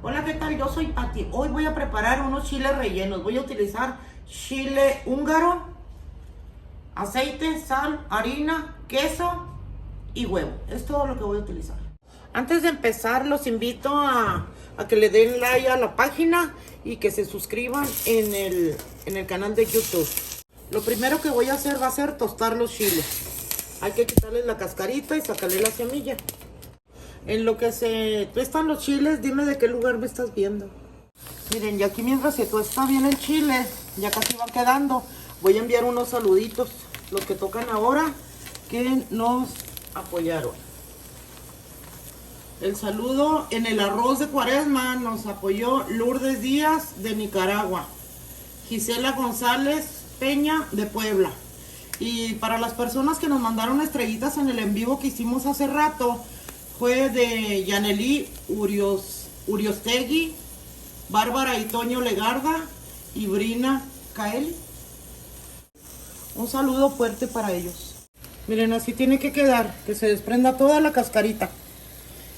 Hola, ¿qué tal? Yo soy Pati. Hoy voy a preparar unos chiles rellenos. Voy a utilizar chile húngaro, aceite, sal, harina, queso y huevo. Es todo lo que voy a utilizar. Antes de empezar, los invito a que le den like a la página y que se suscriban en el canal de YouTube. Lo primero que voy a hacer va a ser tostar los chiles. Hay que quitarles la cascarita y sacarle la semilla. En lo que se tuestan los chiles, dime de qué lugar me estás viendo. Miren, y aquí mientras se tuesta bien el chile, ya casi va quedando. Voy a enviar unos saluditos, los que tocan ahora, que nos apoyaron. El saludo en el arroz de Cuaresma nos apoyó Lourdes Díaz de Nicaragua, Gisela González Peña de Puebla. Y para las personas que nos mandaron estrellitas en el en vivo que hicimos hace rato, fue de Yaneli Uriostegui, Bárbara y Toño Legarda y Brina Kaeli. Un saludo fuerte para ellos. Miren, así tiene que quedar, que se desprenda toda la cascarita.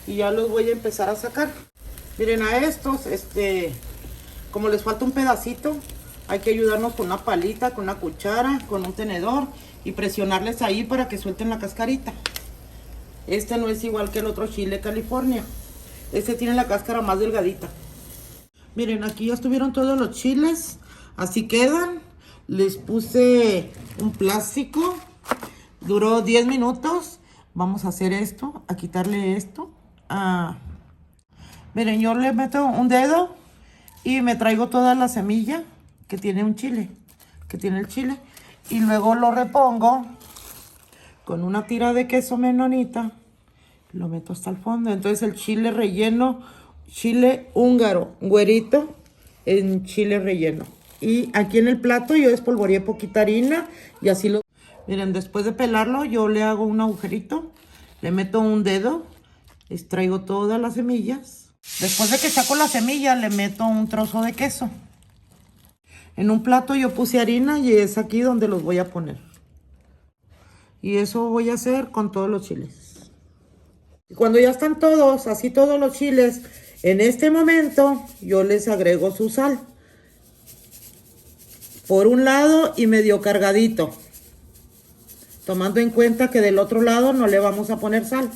Y ya los voy a empezar a sacar. Miren, a estos, como les falta un pedacito, hay que ayudarnos con una palita, con una cuchara, con un tenedor y presionarles ahí para que suelten la cascarita. Este no es igual que el otro chile California. Este tiene la cáscara más delgadita. Miren, aquí ya estuvieron todos los chiles. Así quedan. Les puse un plástico. Duró 10 minutos. Vamos a hacer esto, a quitarle esto. Miren, yo le meto un dedo y me traigo toda la semilla que tiene un chile, que tiene el chile. Y luego lo repongo con una tira de queso menonita. Lo meto hasta el fondo. Entonces el chile relleno, chile húngaro, güerito, en chile relleno. Y aquí en el plato yo espolvoreé poquita harina y así lo... Miren, después de pelarlo yo le hago un agujerito, le meto un dedo, extraigo todas las semillas. Después de que saco la semilla le meto un trozo de queso. En un plato yo puse harina y es aquí donde los voy a poner. Y eso voy a hacer con todos los chiles. Y cuando ya están todos, así todos los chiles, en este momento yo les agrego su sal. Por un lado y medio cargadito. Tomando en cuenta que del otro lado no le vamos a poner sal.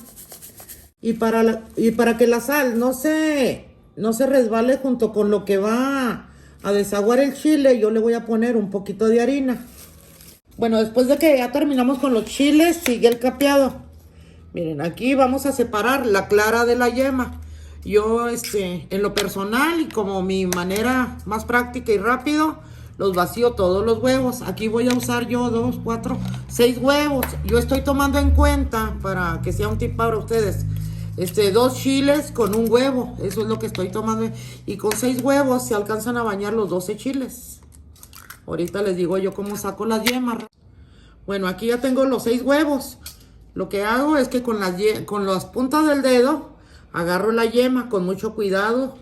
Y para que la sal no se resbale junto con lo que va a desaguar el chile, yo le voy a poner un poquito de harina. Bueno, después de que ya terminamos con los chiles, sigue el capeado. Miren, aquí vamos a separar la clara de la yema. Yo, en lo personal y como mi manera más práctica y rápido, los vacío todos los huevos. Aquí voy a usar yo 2, 4, 6 huevos. Yo estoy tomando en cuenta, para que sea un tip para ustedes, 2 chiles con un huevo. Eso es lo que estoy tomando. Y con 6 huevos se alcanzan a bañar los 12 chiles. Ahorita les digo yo cómo saco las yemas. Bueno, aquí ya tengo los 6 huevos. Lo que hago es que con las puntas del dedo agarro la yema con mucho cuidado.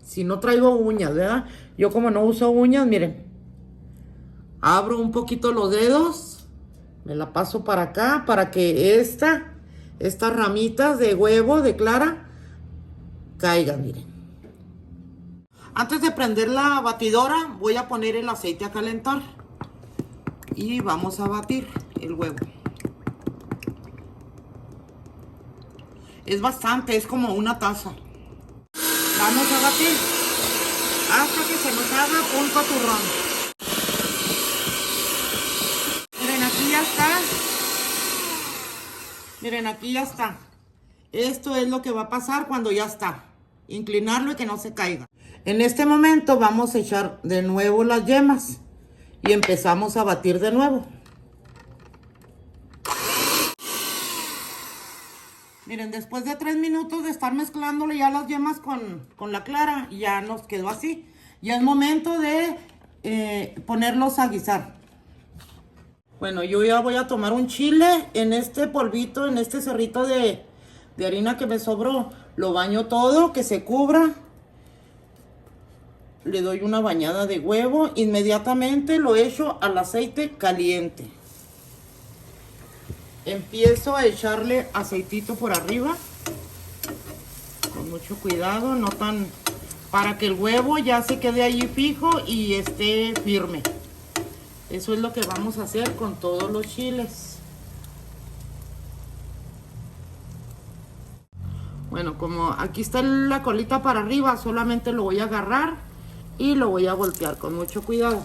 Si no traigo uñas, ¿verdad? Yo como no uso uñas, miren. Abro un poquito los dedos. Me la paso para acá para que estas ramitas de huevo, de clara, caigan, miren. Antes de prender la batidora, voy a poner el aceite a calentar. Y vamos a batir el huevo. Es bastante, es como una taza. Vamos a batir hasta que se nos haga punto turrón. Miren, aquí ya está. Miren, aquí ya está. Esto es lo que va a pasar cuando ya está. Inclinarlo y que no se caiga. En este momento vamos a echar de nuevo las yemas. Y empezamos a batir de nuevo. Miren, después de 3 minutos de estar mezclándole ya las yemas con la clara, ya nos quedó así. Ya es momento de ponerlos a guisar. Bueno, yo ya voy a tomar un chile en este polvito, en este cerrito de harina que me sobró. Lo baño todo, que se cubra. Le doy una bañada de huevo. Inmediatamente lo echo al aceite caliente. Empiezo a echarle aceitito por arriba. Con mucho cuidado, no tan para que el huevo ya se quede allí fijo y esté firme. Eso es lo que vamos a hacer con todos los chiles. Bueno, como aquí está la colita para arriba, solamente lo voy a agarrar y lo voy a voltear con mucho cuidado.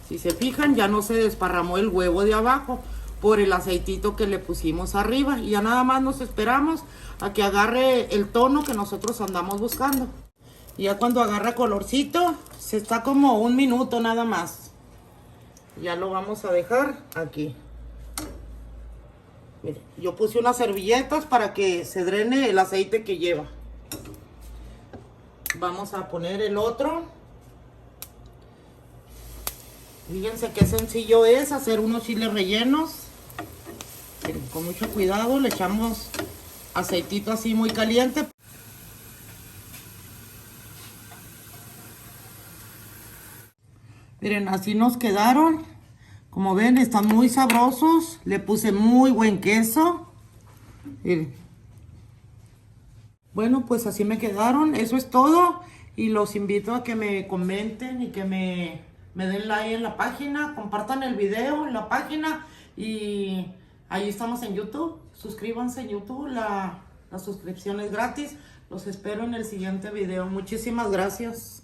Si se fijan, ya no se desparramó el huevo de abajo por el aceitito que le pusimos arriba. Y ya nada más nos esperamos a que agarre el tono que nosotros andamos buscando. Y ya cuando agarra colorcito, se está como 1 minuto nada más. Ya lo vamos a dejar aquí. Miren, yo puse unas servilletas para que se drene el aceite que lleva. Vamos a poner el otro. Fíjense qué sencillo es hacer unos chiles rellenos. Miren, con mucho cuidado le echamos aceitito así muy caliente. Miren, así nos quedaron. Como ven, están muy sabrosos. Le puse muy buen queso. Miren. Bueno, pues así me quedaron. Eso es todo. Y los invito a que me comenten y que me den like en la página. Compartan el video en la página. Y ahí estamos en YouTube. Suscríbanse en YouTube. La suscripción es gratis. Los espero en el siguiente video. Muchísimas gracias.